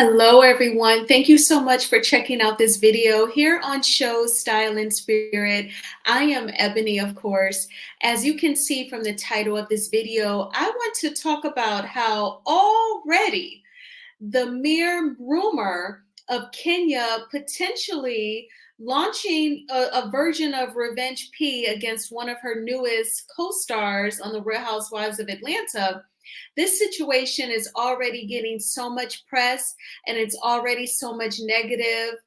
Hello, everyone. Thank you so much for checking out this video here on Show Style and Spirit. I am Ebony, of course. As you can see from the title of this video, I want to talk about how already the mere rumor of Kenya potentially launching a version of Revenge P against one of her newest co-stars on the Real Housewives of Atlanta. This situation is already getting so much press, and it's already so much negative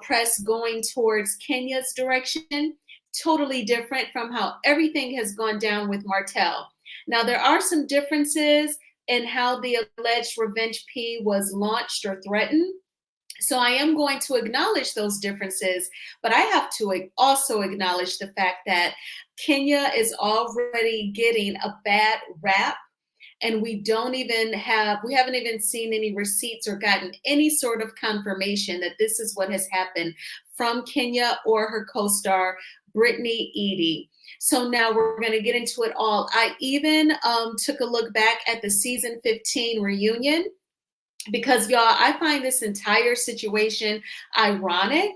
press going towards Kenya's direction, totally different from how everything has gone down with Martell. Now, there are some differences in how the alleged Revenge P was launched or threatened. So I am going to acknowledge those differences, but I have to also acknowledge the fact that Kenya is already getting a bad rap, and we haven't even seen any receipts or gotten any sort of confirmation that this is what has happened from Kenya or her co-star Brittany Edie. So now we're going to get into it all. I even took a look back at the season 15 reunion because, y'all, I find this entire situation ironic,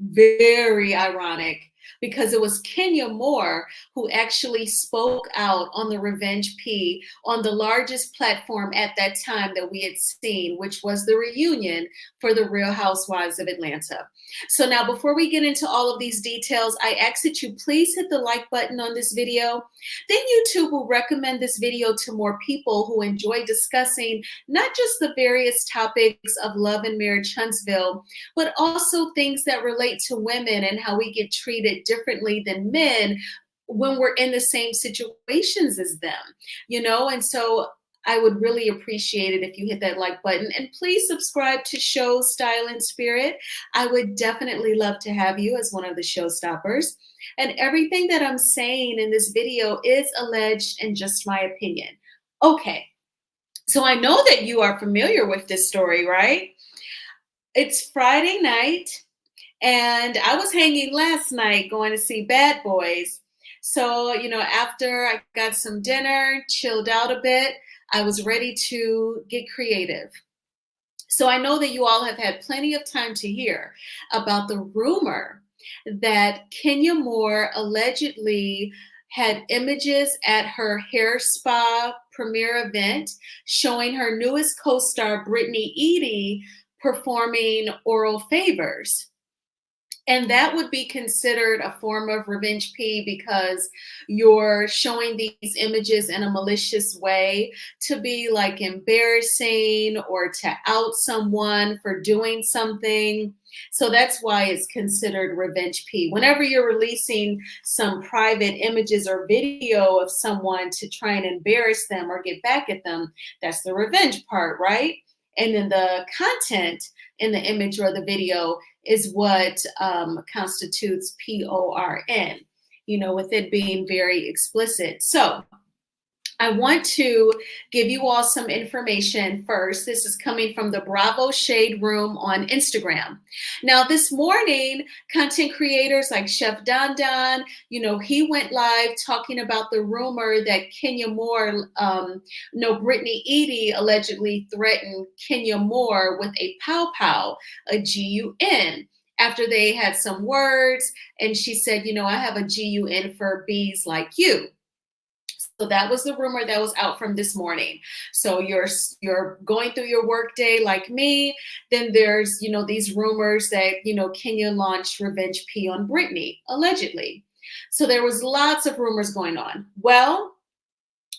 very ironic, because it was Kenya Moore who actually spoke out on the Revenge P on the largest platform at that time that we had seen, which was the reunion for the Real Housewives of Atlanta. So now, before we get into all of these details, I ask that you please hit the like button on this video. Then YouTube will recommend this video to more people who enjoy discussing not just the various topics of love and marriage Huntsville, but also things that relate to women and how we get treated differently than men when we're in the same situations as them, and so I would really appreciate it if you hit that like button, and please subscribe to Show Style and Spirit. I would definitely love to have you as one of the showstoppers. And everything that I'm saying in this video is alleged and just my opinion. Okay, so I know that you are familiar with this story, right? It's Friday night, and I was hanging last night going to see Bad Boys. So, after I got some dinner, chilled out a bit, I was ready to get creative. So I know that you all have had plenty of time to hear about the rumor that Kenya Moore allegedly had images at her hair spa premiere event showing her newest co-star Brittany Edie performing oral favors. And that would be considered a form of Revenge P because you're showing these images in a malicious way to be like embarrassing or to out someone for doing something. So that's why it's considered Revenge P. Whenever you're releasing some private images or video of someone to try and embarrass them or get back at them, that's the revenge part, right? And then the content in the image or the video is what constitutes PORN, with it being very explicit. So I want to give you all some information first. This is coming from the Bravo Shade Room on Instagram. Now, this morning, content creators like Chef Don Don, he went live talking about the rumor that Kenya Moore, Brittany Edie allegedly threatened Kenya Moore with a pow pow, a GUN. After they had some words, and she said, I have a GUN for bees like you. So that was the rumor that was out from this morning. So you're going through your workday like me. Then there's, these rumors that, Kenya launched Revenge P on Brittany, allegedly. So there was lots of rumors going on. Well,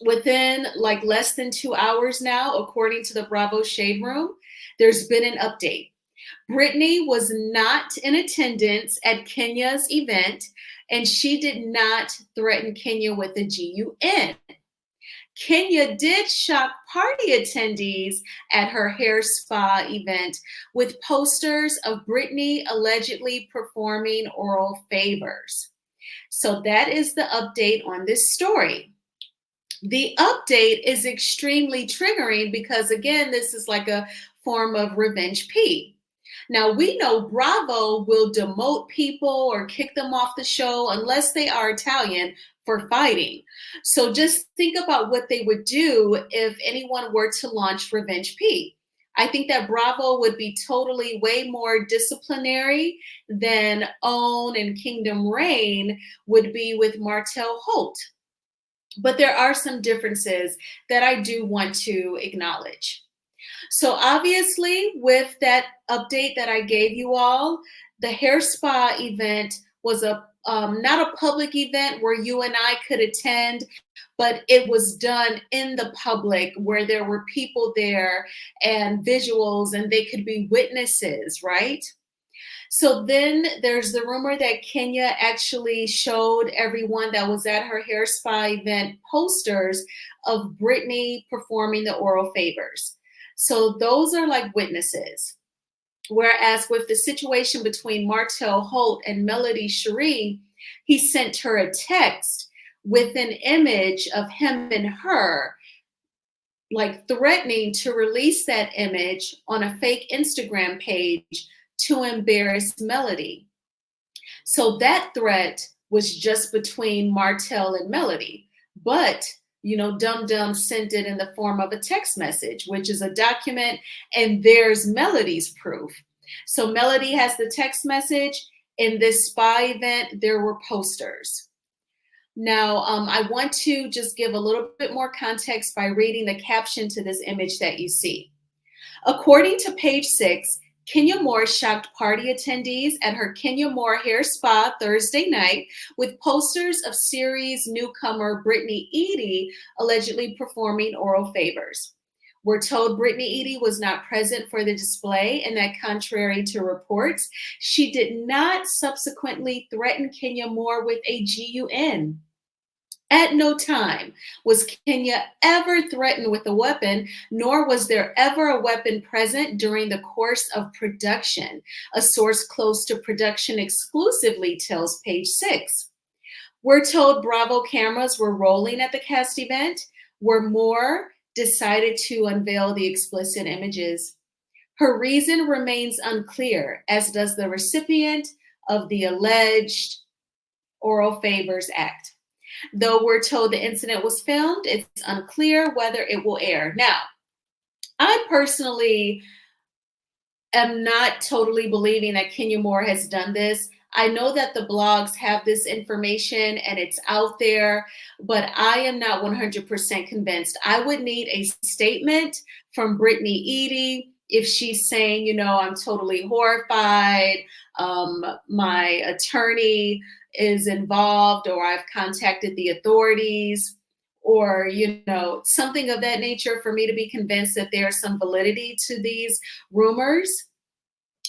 within like less than 2 hours now, according to the Bravo Shade Room, there's been an update. Brittany was not in attendance at Kenya's event, and she did not threaten Kenya with a GUN. Kenya did shock party attendees at her hair spa event with posters of Brittany allegedly performing oral favors. So that is the update on this story. The update is extremely triggering because, again, this is like a form of Revenge P. Now, we know Bravo will demote people or kick them off the show unless they are Italian for fighting. So just think about what they would do if anyone were to launch Revenge P. I think that Bravo would be totally way more disciplinary than OWN and Kingdom Reign would be with Martell Holt. But there are some differences that I do want to acknowledge. So obviously, with that update that I gave you all, the hair spa event was a not a public event where you and I could attend, but it was done in the public where there were people there and visuals, and they could be witnesses, right? So then there's the rumor that Kenya actually showed everyone that was at her hair spa event posters of Britney performing the oral favors. So those are like witnesses. Whereas with the situation between Martell Holt and Melody Cherie, he sent her a text with an image of him and her, like threatening to release that image on a fake Instagram page to embarrass Melody. So that threat was just between Martell and Melody. But, Dum Dum sent it in the form of a text message, which is a document, and there's Melody's proof. So Melody has the text message. In this spa event, there were posters. Now, I want to just give a little bit more context by reading the caption to this image that you see. According to page 6, Kenya Moore shocked party attendees at her Kenya Moore hair spa Thursday night with posters of series newcomer Brittany Eadie allegedly performing oral favors. We're told Brittany Eadie was not present for the display and that contrary to reports, she did not subsequently threaten Kenya Moore with a GUN. At no time was Kenya ever threatened with a weapon, nor was there ever a weapon present during the course of production. A source close to production exclusively tells page 6. We're told Bravo cameras were rolling at the cast event, where Moore decided to unveil the explicit images. Her reason remains unclear, as does the recipient of the alleged Oral Favors Act. Though we're told the incident was filmed, it's unclear whether it will air. Now, I personally am not totally believing that Kenya Moore has done this. I know that the blogs have this information and it's out there, but I am not 100% convinced. I would need a statement from Brittany Eadie if she's saying, I'm totally horrified, my attorney is involved, or I've contacted the authorities, or something of that nature for me to be convinced that there's some validity to these rumors.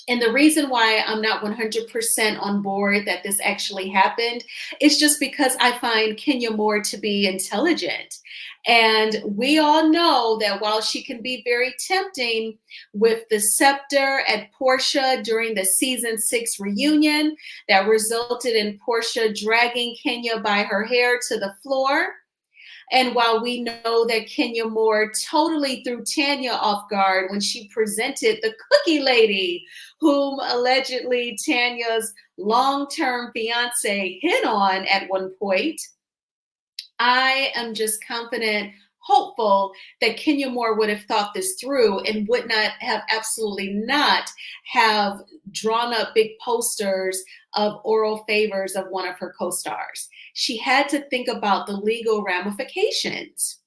And the reason why I'm not 100% on board that this actually happened is just because I find Kenya Moore to be intelligent. And we all know that while she can be very tempting with the scepter at Portia during the season 6 reunion that resulted in Portia dragging Kenya by her hair to the floor. And while we know that Kenya Moore totally threw Tanya off guard when she presented the cookie lady, whom allegedly Tanya's long-term fiance hit on at one point, I am just confident, hopeful that Kenya Moore would have thought this through and would not have, absolutely not have drawn up big posters of oral favors of one of her co-stars. She had to think about the legal ramifications.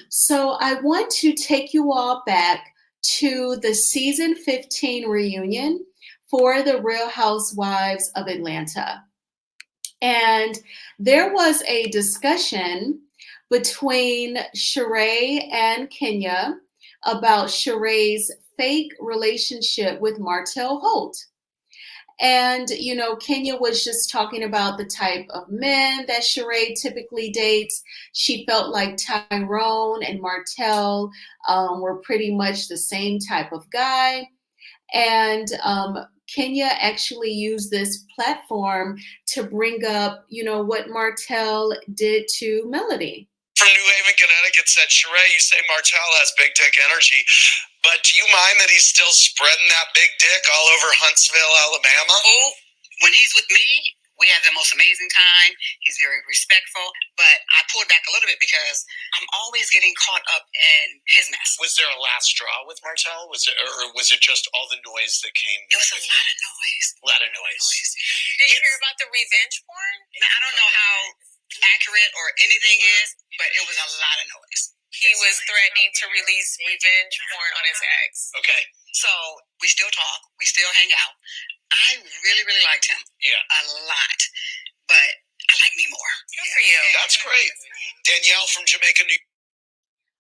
So I want to take you all back to the season 15 reunion for the Real Housewives of Atlanta. And there was a discussion between Sheree and Kenya about Sheree's fake relationship with Martell Holt. And, Kenya was just talking about the type of men that Sheree typically dates. She felt like Tyrone and Martell were pretty much the same type of guy. And Kenya actually used this platform to bring up, what Martell did to Melody. From New Haven, Connecticut said, Sheree, you say Martell has big dick energy, but do you mind that he's still spreading that big dick all over Huntsville, Alabama? Oh, when he's with me, We had the most amazing time. He's very respectful, but I pulled back a little bit because I'm always getting caught up in his mess. Was there a last straw with Martell? Or was it just all the noise that came? It was a lot of noise. A lot of noise. Did you hear about the revenge porn? Now, I don't know how accurate or anything is, but it was a lot of noise. He was threatening to release revenge porn on his ex. Okay. So we still talk. We still hang out. I really, really liked him. Yeah. A lot. But I like me more. Good for you. That's great. Danielle from Jamaica, New York.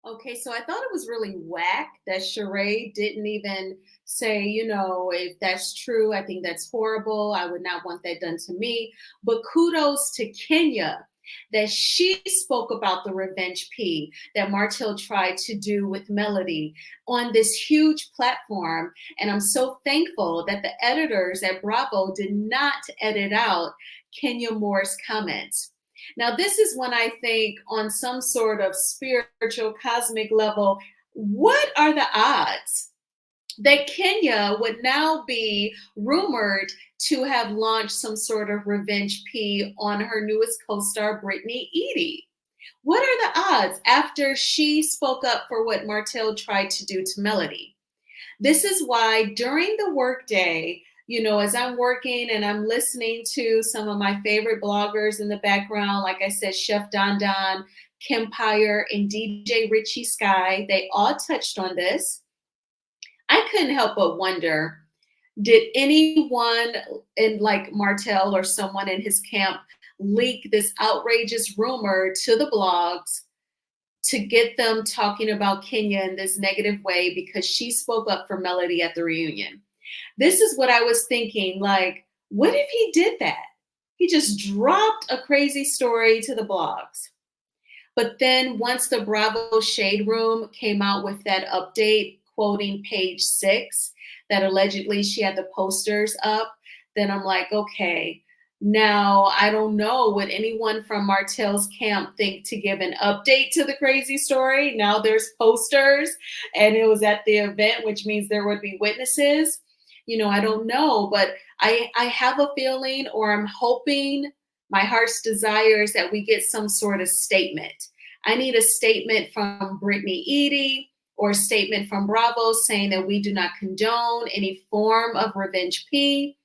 Okay, so I thought it was really whack that Sheree didn't even say, if that's true, I think that's horrible. I would not want that done to me. But kudos to Kenya that she spoke about the revenge P that Martell tried to do with Melody on this huge platform. And I'm so thankful that the editors at Bravo did not edit out Kenya Moore's comments. Now, this is when I think on some sort of spiritual, cosmic level, what are the odds that Kenya would now be rumored to have launched some sort of revenge P on her newest co-star, Brittany Edie? What are the odds after she spoke up for what Martell tried to do to Melody? This is why during the workday, as I'm working and I'm listening to some of my favorite bloggers in the background, like I said, Chef Don Don, Kim Pyre, and DJ Richie Sky, they all touched on this. I couldn't help but wonder, did anyone in like Martell or someone in his camp leak this outrageous rumor to the blogs to get them talking about Kenya in this negative way because she spoke up for Melody at the reunion? This is what I was thinking, like, what if he did that? He just dropped a crazy story to the blogs. But then once the Bravo Shade Room came out with that update, quoting page 6, that allegedly she had the posters up, then I'm like, okay, now I don't know, would anyone from Martell's camp think to give an update to the crazy story? Now there's posters and it was at the event, which means there would be witnesses. I don't know, but I have a feeling, or I'm hoping, my heart's desire is that we get some sort of statement. I need a statement from Brittany Edie or a statement from Bravo saying that we do not condone any form of revenge P,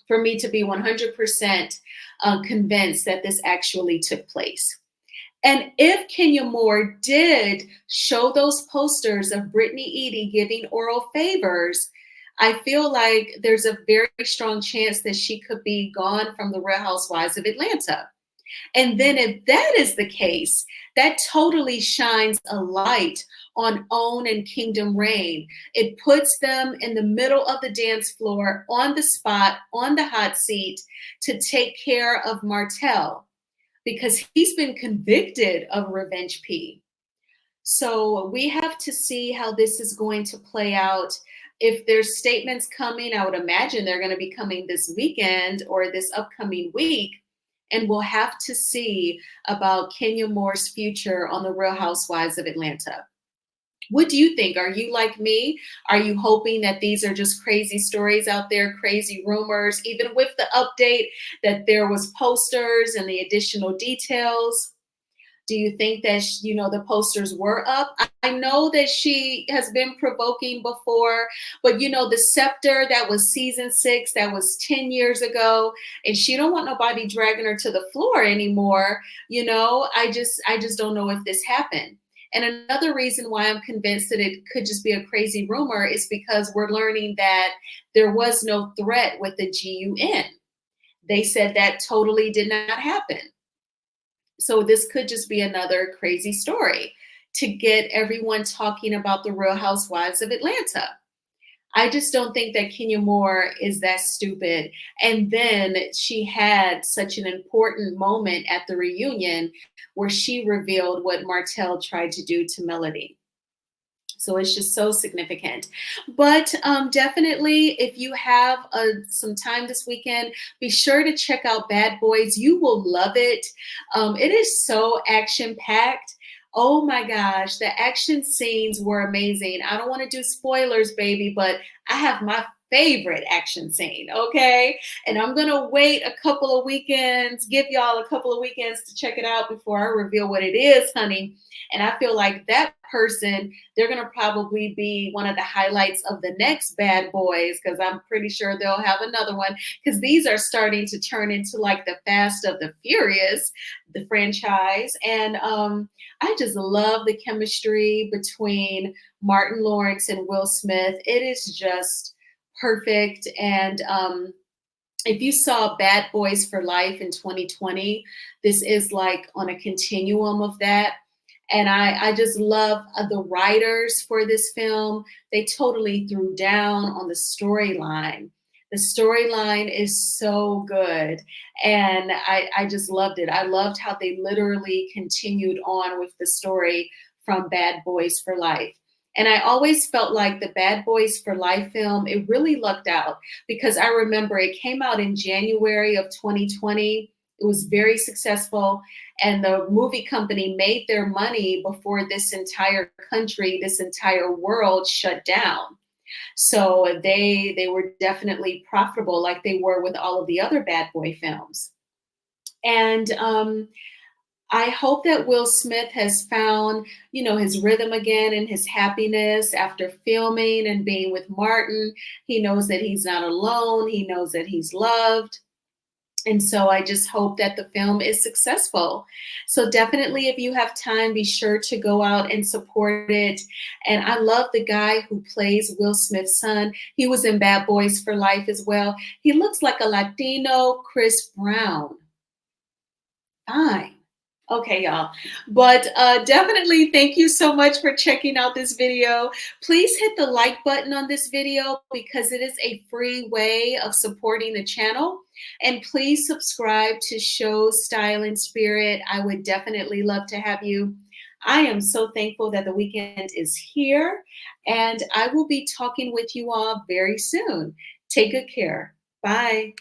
for me to be 100% convinced that this actually took place. And if Kenya Moore did show those posters of Brittany Edie giving oral favors, I feel like there's a very strong chance that she could be gone from the Real Housewives of Atlanta. And then if that is the case, that totally shines a light on OWN and Kingdom Reign. It puts them in the middle of the dance floor, on the spot, on the hot seat to take care of Martell because he's been convicted of revenge P. So we have to see how this is going to play out. If there's statements coming, I would imagine they're going to be coming this weekend or this upcoming week. And we'll have to see about Kenya Moore's future on the Real Housewives of Atlanta. What do you think? Are you like me? Are you hoping that these are just crazy stories out there, crazy rumors, even with the update that there was posters and the additional details? Do you think that, the posters were up? I know that she has been provoking before, but the Scepter, that was season 6, that was 10 years ago, and she don't want nobody dragging her to the floor anymore. I just don't know if this happened. And another reason why I'm convinced that it could just be a crazy rumor is because we're learning that there was no threat with the GUN. They said that totally did not happen. So this could just be another crazy story to get everyone talking about the Real Housewives of Atlanta. I just don't think that Kenya Moore is that stupid. And then she had such an important moment at the reunion where she revealed what Martell tried to do to Melody. So it's just so significant. But definitely, if you have some time this weekend, be sure to check out Bad Boys. You will love it. It is so action-packed. Oh my gosh, the action scenes were amazing. I don't want to do spoilers, baby, but I have my favorite action scene, okay? And I'm gonna wait a couple of weekends, give y'all a couple of weekends to check it out before I reveal what it is, honey. And I feel like that person, they're gonna probably be one of the highlights of the next Bad Boys, because I'm pretty sure they'll have another one, because these are starting to turn into like the Fast of the Furious, the franchise. And I just love the chemistry between Martin Lawrence and Will Smith. It is just perfect. And if you saw Bad Boys for Life in 2020, this is like on a continuum of that. And I just love the writers for this film. They totally threw down on the storyline. The storyline is so good. And I just loved it. I loved how they literally continued on with the story from Bad Boys for Life. And I always felt like the Bad Boys for Life film, it really lucked out, because I remember it came out in January of 2020. It was very successful, and the movie company made their money before this entire country, this entire world shut down. So they were definitely profitable, like they were with all of the other Bad Boy films. And I hope that Will Smith has found, his rhythm again and his happiness after filming and being with Martin. He knows that he's not alone. He knows that he's loved. And so I just hope that the film is successful. So definitely, if you have time, be sure to go out and support it. And I love the guy who plays Will Smith's son. He was in Bad Boys for Life as well. He looks like a Latino Chris Brown. Fine. Okay, y'all. But definitely thank you so much for checking out this video. Please hit the like button on this video, because it is a free way of supporting the channel. And please subscribe to Show Style and Spirit. I would definitely love to have you. I am so thankful that the weekend is here, and I will be talking with you all very soon. Take good care. Bye.